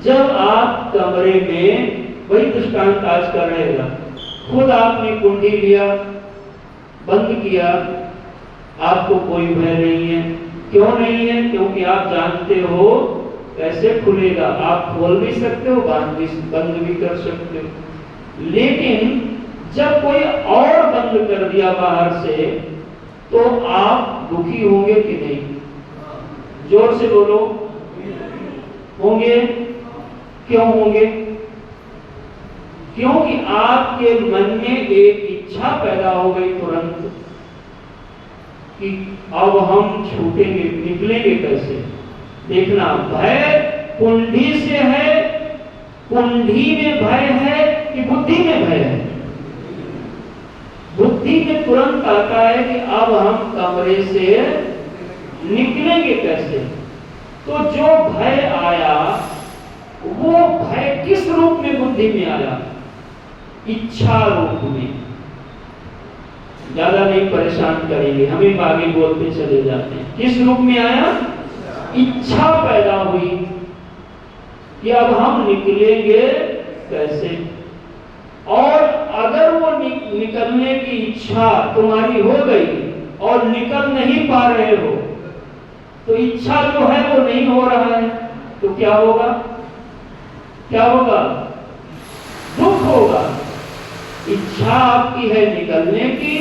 जब आप कमरे में, वही दृष्टांत आज का रहेगा, खुद आपने कुंडी लिया, बंद किया, आपको कोई भय नहीं है। क्यों नहीं है? क्योंकि आप जानते हो कैसे खुलेगा। आप खोल भी सकते हो, बंद भी कर सकते हो। लेकिन जब कोई और बंद कर दिया बाहर से, तो आप दुखी होंगे कि नहीं? जोर से बोलो, होंगे। क्यों होंगे? क्योंकि आपके मन में एक इच्छा पैदा हो गई तुरंत कि अब हम छूटेंगे, निकलेंगे कैसे। देखना, भय कुंडी से है, कुंडी में भय है कि बुद्धि में भय है? बुद्धि में तुरंत आता है कि अब हम कमरे से निकलेंगे कैसे। तो जो भय आया, वो भय किस रूप में बुद्धि में आया? इच्छा रूप में। ज्यादा नहीं परेशान करेंगे, हमें आगे बोलते चले जाते हैं। किस रूप में आया? इच्छा पैदा हुई कि अब हम निकलेंगे कैसे। और अगर वो निकलने की इच्छा तुम्हारी हो गई और निकल नहीं पा रहे हो, तो इच्छा जो है वो नहीं हो रहा है, तो क्या होगा? क्या होगा? दुख होगा। इच्छा आपकी है निकलने की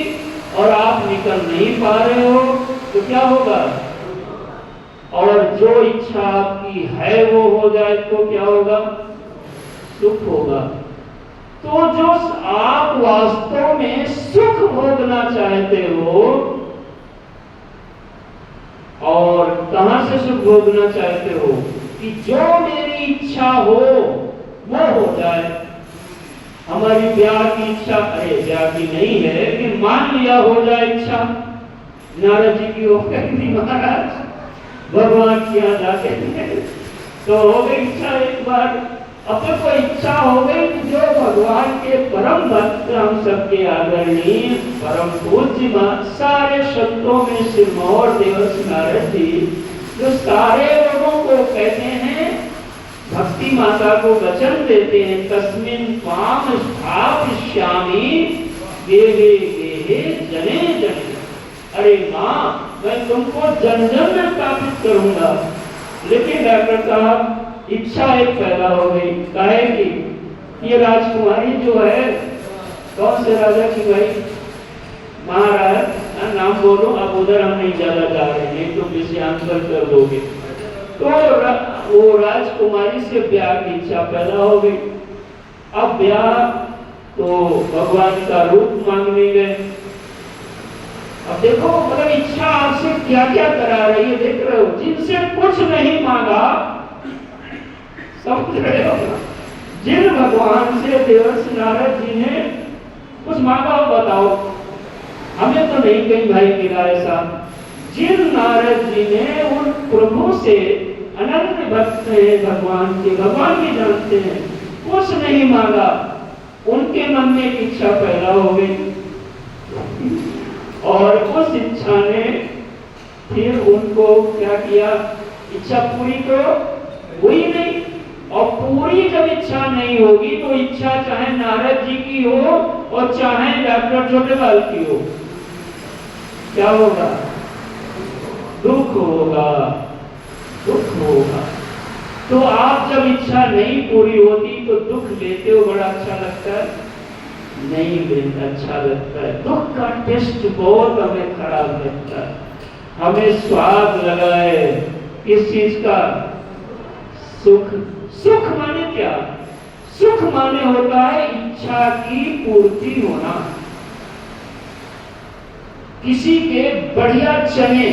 और आप निकल नहीं पा रहे हो, तो क्या होगा? और जो इच्छा आपकी है वो हो जाए तो क्या होगा? सुख होगा। तो जो आप वास्तव में सुख भोगना चाहते हो, और कहां से सुख भोगना चाहते हो? कि जो मेरी इच्छा हो वो हो जाए। हमारी ब्याह की इच्छा, अरे ब्याह की नहीं है कि मान लिया हो जाए इच्छा। नारद जी की हो गई महाराज, भगवान की यहाँ जाते हैं तो हो गई इच्छा एक बार। अब तो कोई इच्छा हो गई कि जो भगवान के परम भक्त, हम सबके आदरणीय परम पूज्य सारे संतों में सिरमौर देवर्षि नारद जी, जो सारे लोगों को कहते हैं, भक्ति माता को वचन देते हैं, तस्मिन् त्वां स्थापयिष्यामि गेहे गेहे जने जने। अरे माँ, मैं तुमको जन जन में स्थापित करूंगा। लेकिन डॉक्टर साहब, इच्छा एक पैदा हो गई, काहे की ये राजकुमारी जो है, कौन से राजा की भाई? महाराज, नाम बोलो। अब उधर हम नहीं ज्यादा जा रहे हैं, तो किसी आंसर कर दोगे। तो वो राजकुमारी से ब्याह की इच्छा पैदा हो गई। अब ब्याह तो भगवान का रूप मांगने गए। अब देखो, मतलब इच्छा आपसे क्या क्या करा रही है, देख रहे हो? जिनसे कुछ नहीं मांगा, समझ रहे हो? जिन भगवान से देवर्षि नारद जी ने कुछ मांगा हो, बताओ। हमें तो नहीं कहीं भाई मिला ऐसा। जिन नारद जी ने उन प्रभु से, अनंत भक्त हैं भगवान के, भगवान भी जानते हैं, कुछ नहीं मांगा, उनके मन में एक इच्छा पैदा हो गई और उस इच्छा ने फिर उनको क्या किया? इच्छा पूरी तो हुई नहीं। और पूरी जब इच्छा नहीं होगी तो इच्छा चाहे नारद जी की हो और चाहे डॉक्टर छोटेलाल की हो, क्या होगा? दुख होगा, दुख होगा। तो आप जब इच्छा नहीं पूरी होती तो दुख लेते हो, बड़ा अच्छा लगता है? नहीं लेता अच्छा लगता है। दुख का टेस्ट बहुत हमें खराब लगता है। हमें स्वाद लगा है किस चीज का? सुख। सुख माने क्या? सुख माने होता है इच्छा की पूर्ति होना, किसी के बढ़िया चने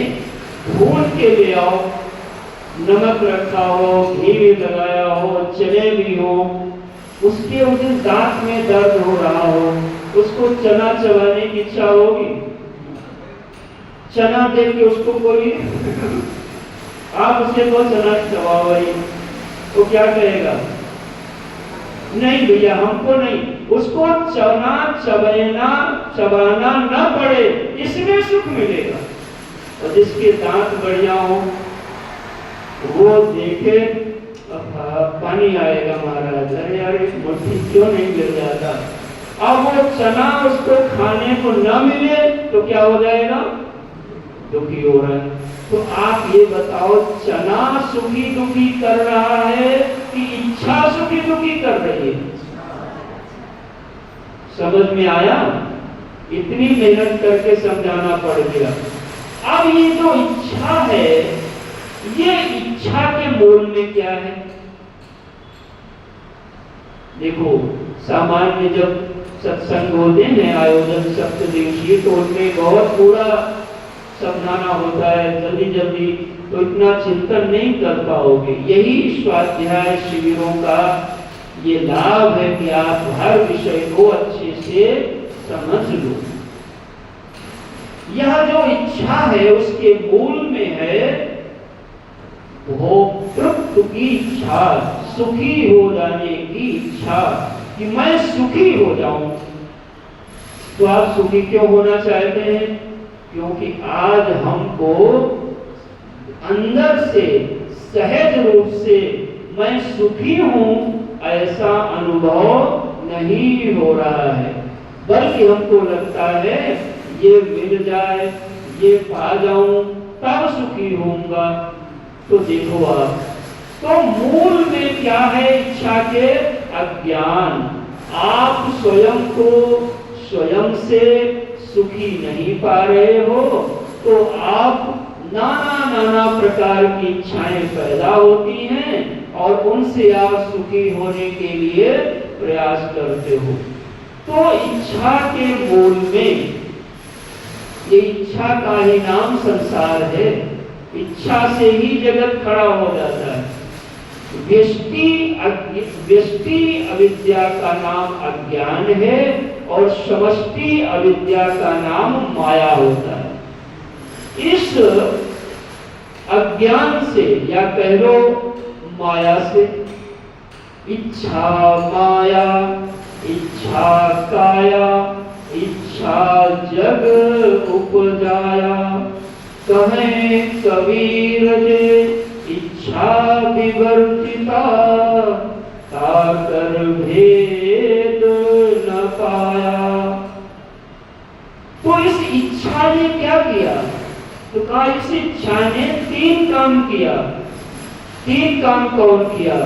भून के ले आओ, नमक रखा हो, घी भी लगाया हो, चने भी हो, उसके उस दिन दांत में दर्द हो रहा हो, उसको चना चबाने की इच्छा होगी? चना देख के उसको कोई आप उसे तो चना चबाओ भाई, तो क्या कहेगा? नहीं भैया हमको नहीं, उसको चना चबाना न पड़े, इसमें सुख मिलेगा। और जिसके दांत बढ़िया हो वो देखे पानी आएगा महाराज, अरे यार एक मुट्ठी क्यों नहीं मिल जाता। अब वो चना उसको खाने को न मिले तो क्या हो जाएगा? दुखी हो रहा है। तो आप ये बताओ, चना सुखी दुखी कर रहा है कि इच्छा सुखी दुखी कर रही है? समझ में आया? इतनी मेहनत करके समझाना पड़ गया। अब ये जो इच्छा है, ये इच्छा के मूल में क्या है? देखो, सामान्य जब सत्संग होते हैं, आयोजन सप्तदिवसीय, तो उनमें बहुत पूरा समझाना होता है, जल्दी जल्दी तो इतना चिंतन नहीं कर पाओगे। यही स्वाध्याय शिविरों का ये लाभ है कि आप हर विषय को अच्छे से समझ लो। यह जो इच्छा है उसके मूल में है भोक्तृत्व की इच्छा, सुखी हो जाने की इच्छा, कि मैं सुखी हो जाऊं। तो आप सुखी क्यों होना चाहते हैं? क्योंकि आज हमको अंदर से सहज रूप से मैं सुखी हूं ऐसा अनुभव नहीं हो रहा है, बल्कि हमको लगता है ये मिल जाए, ये पा जाऊं तब सुखी होऊंगा। तो देखो आप, तो मूल में क्या है इच्छा के? अज्ञान। आप स्वयं को स्वयं से सुखी नहीं पा रहे हो, तो आप नाना प्रकार की इच्छाएं पैदा होती हैं और उनसे आप सुखी होने के लिए प्रयास करते हो। तो इच्छा के मूल में, ये इच्छा का ही नाम संसार है। इच्छा से ही जगत खड़ा हो जाता है। व्यष्टि अविद्या का नाम अज्ञान है और समष्टि अविद्या का नाम माया होता है। इस अज्ञान से या कह लो माया से, इच्छा माया, इच्छा काया, इच्छा जग उपजाया, कहें कबीर जे इच्छा विवर्तिता, ताकर भेद न पाया। तो इस इच्छा ने क्या किया? तो कहा इस इच्छा ने 3 काम किया। 3 काम कौन किया?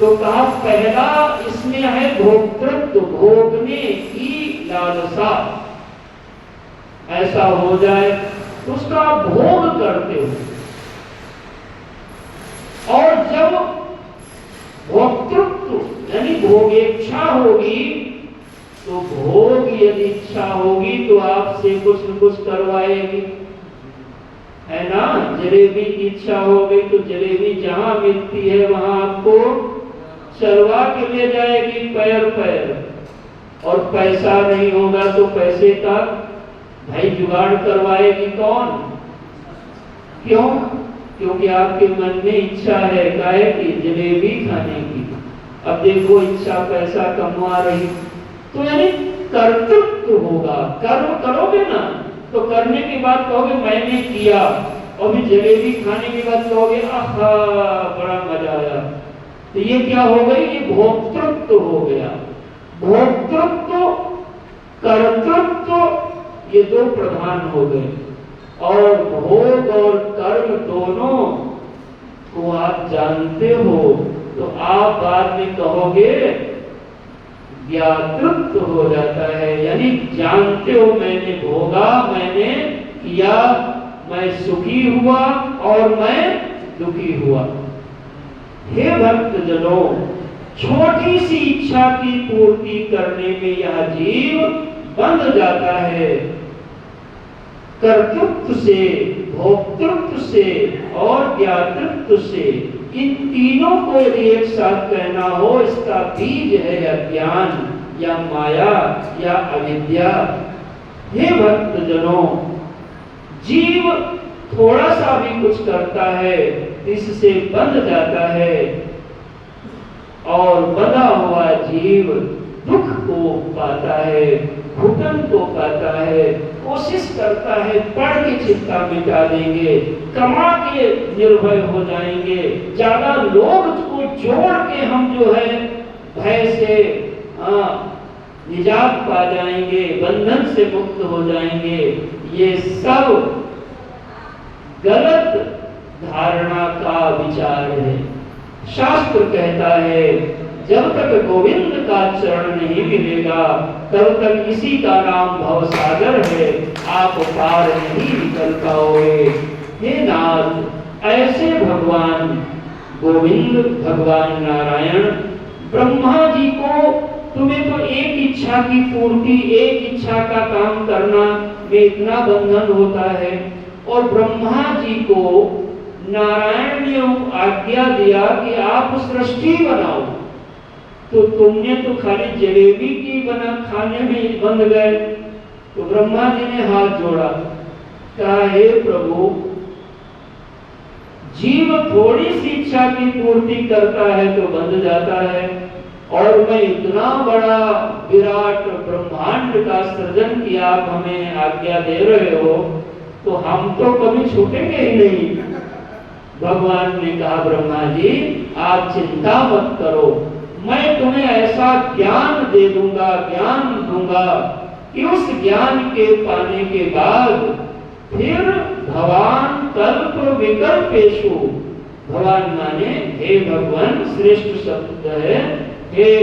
तो कहा पहला इसमें है भोक्तृत्व, भोगने की लालसा, ऐसा हो जाए तो उसका भोग करते हो। और जब भोक्तृत्व यानी भोगेच्छा होगी, तो भोग यदि इच्छा होगी तो आपसे कुछ न कुछ करवाएगी, है ना? जलेबी की इच्छा हो गई तो जलेबी जहां मिलती है वहां आपको चलवा के ले जाएगी पैर पैर। और पैसा नहीं होगा तो पैसे का भाई जुगाड़ करवाएगी कौन? क्यों? क्योंकि आपके मन में इच्छा है गाय की, जलेबी खाने की। अब देखो इच्छा पैसा कमा रही, तो यानी कर्तृत्व होगा। कर्म करोगे ना तो करने के बाद कहोगे मैंने किया, और भी जलेबी खाने के बाद कहोगे आहा बड़ा मजा आया। तो ये क्या हो गई? ये भोक्तृत्व हो गया। भोक्तृत्व कर्तृत्व ये 2 प्रधान हो गए। और भोग और कर्म दोनों को आप जानते हो तो आप बाद में कहोगे ज्ञातृत्व हो जाता है, यानी जानते हो मैंने भोगा, मैंने किया, मैं सुखी हुआ और मैं दुखी हुआ। हे भक्त जनों, छोटी सी इच्छा की पूर्ति करने में यह जीव बंध जाता है। कर्तृत्व से, भोक्तृत्व से और ज्ञातृत्व से, इन तीनों को यदि एक साथ कहना हो, इसका बीज है अज्ञान या माया या अविद्या। हे भक्तजनों, जीव थोड़ा सा भी कुछ करता है इससे बंध जाता है, और बंधा हुआ जीव दुख को पाता है, घुटन को पाता है, कोशिश करता है पढ़ के चिंता मिटा देंगे, कमा के निर्भय हो जाएंगे, ज्यादा लोग को जोड़ के हम जो है भय से निजात पा जाएंगे, बंधन से मुक्त हो जाएंगे। ये सब गलत धारणा का विचार है। शास्त्र कहता है जब तक गोविंद का चरण नहीं मिलेगा तब तक इसी का नाम भवसागर है, आप पार नहीं निकल पाओगे। हे नाथ, ऐसे भगवान गोविंद, भगवान नारायण, ब्रह्मा जी को तुम्हें तो एक इच्छा की पूर्ति, एक इच्छा का काम करना में इतना बंधन होता है, और ब्रह्मा जी को नारायण ने आज्ञा दिया कि आप सृष्टि बनाओ, तो तुमने तो खाली जलेबी की बना खाने में बंध गए। तो ब्रह्मा जी ने हाथ जोड़ा, कहा हे प्रभु, जीव थोड़ी सी इच्छा की पूर्ति करता है तो बंध जाता है, और मैं इतना बड़ा विराट ब्रह्मांड का सृजन किया, आप हमें आज्ञा दे रहे हो, तो हम तो कभी छूटेंगे ही नहीं। भगवान ने कहा ब्रह्मा जी आप चिंता मत करो, मैं तुम्हें ऐसा ज्ञान दे दूंगा, ज्ञान दूंगा कि उस ज्ञान के पाने के बाद फिर भगवान कल्प विकल्पेशु, भगवान माने हे भगवान, श्रेष्ठ शब्द है, हे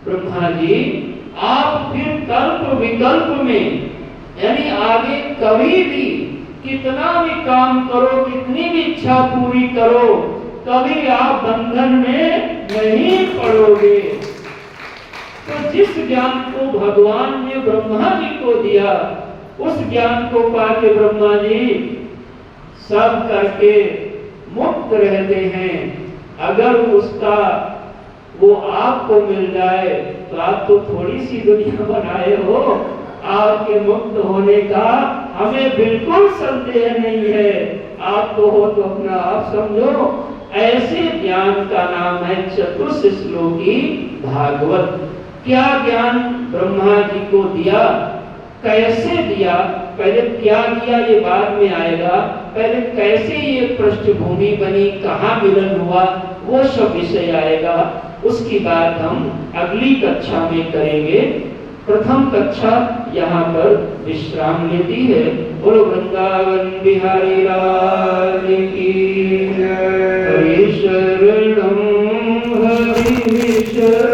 ब्रह्मा जी आप फिर कल्प विकल्प में, यानी आगे कभी भी कितना भी काम करो, कितनी भी इच्छा पूरी करो, कभी आप बंधन में नहीं पड़ोगे। तो जिस ज्ञान को भगवान ने ब्रह्मा जी को दिया, उस ज्ञान को पाके ब्रह्मा जी सब करके मुक्त रहते हैं। अगर उसका वो आपको मिल जाए तो आप तो थोड़ी सी दुनिया बनाए हो, आपके मुक्त होने का हमें बिल्कुल संदेह नहीं है। आपको हो तो अपना आप समझो। ऐसे ज्ञान का नाम है चतुश्लोकी भागवत। क्या ज्ञान ब्रह्मा जी को दिया, कैसे दिया, पहले क्या दिया ये बाद में आएगा, पहले कैसे ये पृष्ठभूमि बनी, कहाँ मिलन हुआ, वो सब विषय आएगा। उसकी बात हम अगली कक्षा में करेंगे। प्रथम कक्षा यहाँ पर विश्राम लेती है। बोलो वृंदावन बिहारी लाल की जय। हरि शरणम हरि शरणम।